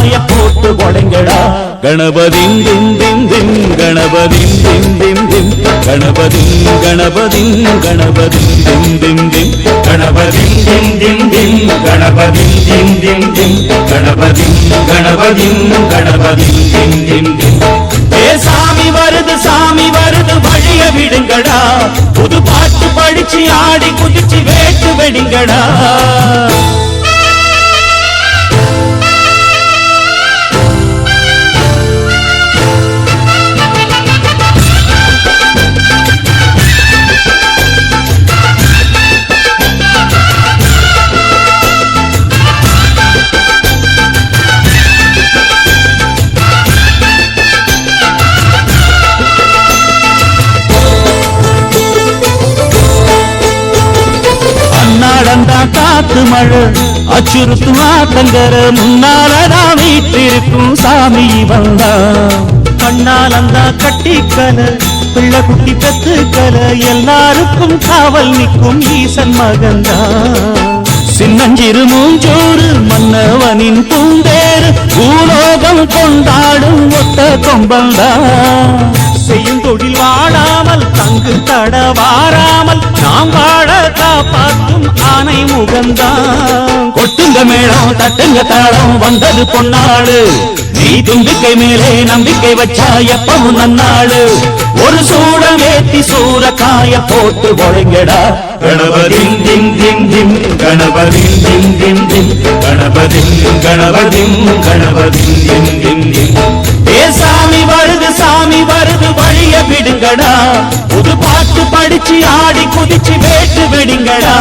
காய போட்டு உடைங்கடா. கணபதிம் திம் திம் திம் கணபதிம் திம் திம் திம் கணபதிம் கணபதிம் கணபதிம் திம் திம் திம் கணபதிம் திம் திம் திம் கணபதிம் திம் திம் திம் கணபதிம் கணபதிம் கணபதிம் திம் திம் திம். ஏ சாமி வருது வழிய விடுங்கடா. புது பாட்டு படிச்சு ஆடி குதிச்சு வேட்டு வெடிங்கடா. காத்து மழை அச்சுறுத்தும் ஆத்தங்கர முன்னாலடா வீட்டிருக்கும் சாமி வந்தா. கண்ணாலந்தா கட்டிக்கல பிள்ளை குட்டி பெத்துக்கல எல்லாருக்கும் காவல் நிற்கும் ஈசன் மகந்தா. சின்னஞ்சிறு மூஞ்சோறு மன்னவனின் பூந்தேறு பூலோகம் கொண்டாடும் ஒத்த கொம்பந்தா. செய்யும் தொழில் வாடாமல் தங்கு தட வாராமல் நாம் வாழ காப்பாற்றும் ஆனை முகந்தான். கொட்டுங்க மேளம் தட்டுங்க தாளம் வந்தது பொன்னாடு. நீ தும்பிக்கை மேலே நம்பிக்கை வச்சா எப்பவும் நன்னாடு. ஒரு சூடம் ஏத்தி சூற காய போட்டு ஒழுங்கடா. கணபதிம் திம் திம் திம் கணபதிம் திம் திம் திம் கணபதிம் கணபதிம் கணபதிம் திம் திம் திம். ஏ சாமி வருது வழிய விடுங்கடா. புது பாட்டு படிச்சு ஆடி குதிச்சு வேட்டு வெடிங்கடா.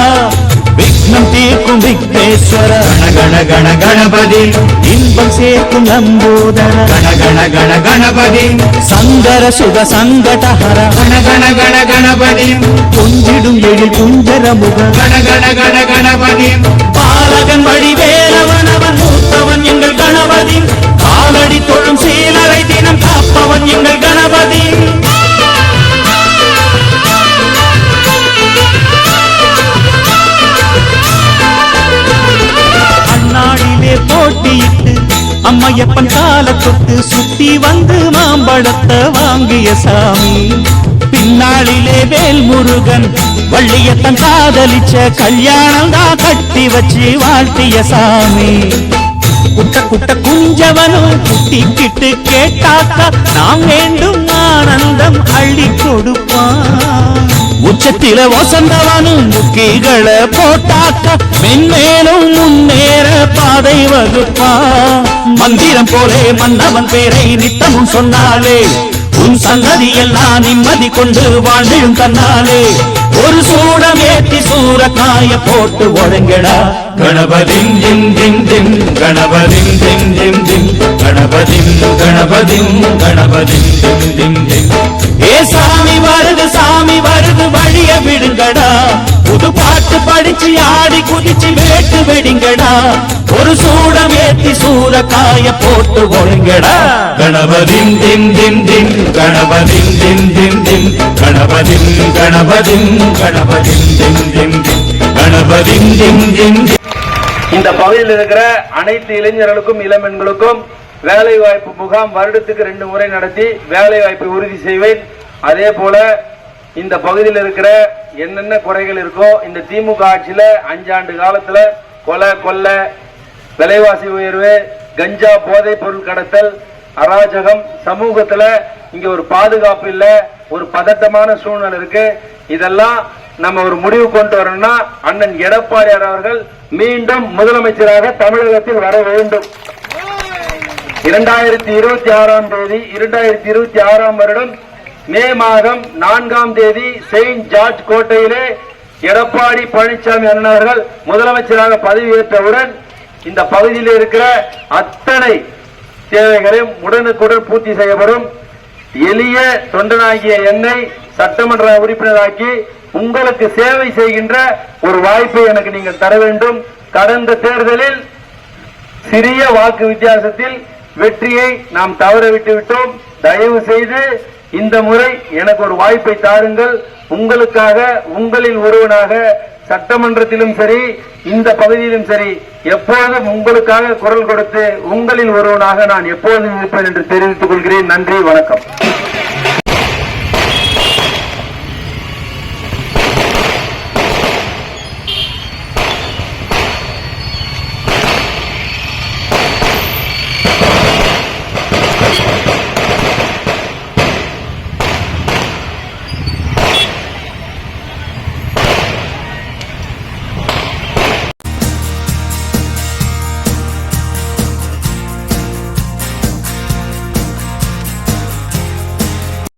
விக்னம் தீர்க்கும் விக்னேஸ்வர கண கண கணபதி. இன்பம் சேர்க்கும் நம்போதர கண கண கண கணபதி. சங்கர சுக சங்கடஹர கண கண கண கணபதி. கொஞ்சிடும் எழில் குஞ்சர முக கண கண கண கணபதி. பாலகன் வழி வேலவன் அவன் மூத்தவன் எங்கள் கணபதி. காலடி தொழும் சீலரை தினம் காப்பவன் எங்கள் கணபதி. நாளிலே போட்டியிட்டு அம்மையப்பன் கால தொட்டு சுத்தி வந்து மாம்பழத்தை வாங்கிய சாமி. பின்னாளிலே வேல் முருகன் வள்ளியத்தன் காதலிச்ச கல்யாணம் தான் கட்டி வச்சு வாழ்த்திய சாமி. குட்ட குட்ட குஞ்சவனும் குட்டிக்கிட்டு கேட்டாக்கா நாம் வேண்டும் ஆனந்தம் அள்ளி கொடுப்பான். உச்சத்தில வசந்தவனும் முக்கிகளை போட்டாக்கா மென்மேலும் முன்னேற பாதை வகுப்பா. மந்திரம் போலே மன்னவன் பேரை நித்தமும் சொன்னாலே உன் சன்னதி எல்லாம் நிம்மதி கொண்டு வாழ்ந்தும் தன்னாலே. ஒரு சூடம் ஏத்தி சூற காய போட்டு ஒழுங்கடா. கணபதிம் திம் திம் திம் கணபதிம் திம் திம் திம் கணபதிம் கணபதிம் கணபதிம் திம் திம் திம். ஏ சாமி வருது வழிய விடுங்கடா. புது பாட்டு படிச்சு ஆடி குதிச்சு வேட்டு வெடிங்கடா. ஒரு சூடம் ஏத்தி சூற காய போட்டு ஒழுங்கடா. கணபதிம் திம் திம் திம் கணபதிம் திம் திம் திம் கணபதிம் கணபதிம் கணபதிம் திம் திம் திம் கணபதிம் திம் திம். இந்த பகுதியில் இருக்கிற அனைத்து இளைஞர்களுக்கும் இளம்பெண்களுக்கும் வேலை வாய்ப்பு முகாம் வருடத்துக்கு 2 முறை நடத்தி வேலை வாய்ப்பை உறுதி செய்வேன். அதே போல இந்த பகுதியில் இருக்கிற என்னென்ன குறைகள் இருக்கோ இந்த திமுக ஆட்சியில 5 ஆண்டு காலத்துல கொலை கொள்ளை விலைவாசி உயர்வு கஞ்சா போதைப் பொருள் கடத்தல் அராஜகம் சமூகத்துல இங்க ஒரு பாதுகாப்பு இல்ல ஒரு பதட்டமான சூழ்நிலை இருக்கு. இதெல்லாம் நம்ம ஒரு முடிவு கொண்டு வரணும்னா அண்ணன் எடப்பாடியார் அவர்கள் மீண்டும் முதலமைச்சராக தமிழகத்தில் வர வேண்டும். 2026 வருடம் மே மாதம் 4ஆம் தேதி செயின்ட் ஜார்ஜ் கோட்டையிலே எடப்பாடி பழனிசாமி அண்ணன் அவர்கள் முதலமைச்சராக பதவியேற்றவுடன் இந்த பகுதியில் இருக்கிற அத்தனை தேவைகளையும் உடனுக்குடன் பூர்த்தி செய்யப்படும். எளிய தொண்டனாகிய என்னை சட்டமன்ற உறுப்பினராக்கி உங்களுக்கு சேவை செய்கின்ற ஒரு வாய்ப்பை எனக்கு நீங்கள் தர வேண்டும். கடந்த தேர்தலில் சிறிய வாக்கு வித்தியாசத்தில் வெற்றியை நாம் தவற விட்டு விட்டோம். தயவு செய்து இந்த முறை எனக்கு ஒரு வாய்ப்பை தாருங்கள். உங்களுக்காக உங்களில் ஒருவனாக சட்டமன்றத்திலும் சரி இந்த பகுதியிலும் சரி எப்போதும் உங்களுக்காக குரல் கொடுத்து உங்களில் ஒருவனாக நான் எப்போதும் இருப்பேன் என்று தெரிவித்துக் கொள்கிறேன். நன்றி, வணக்கம்.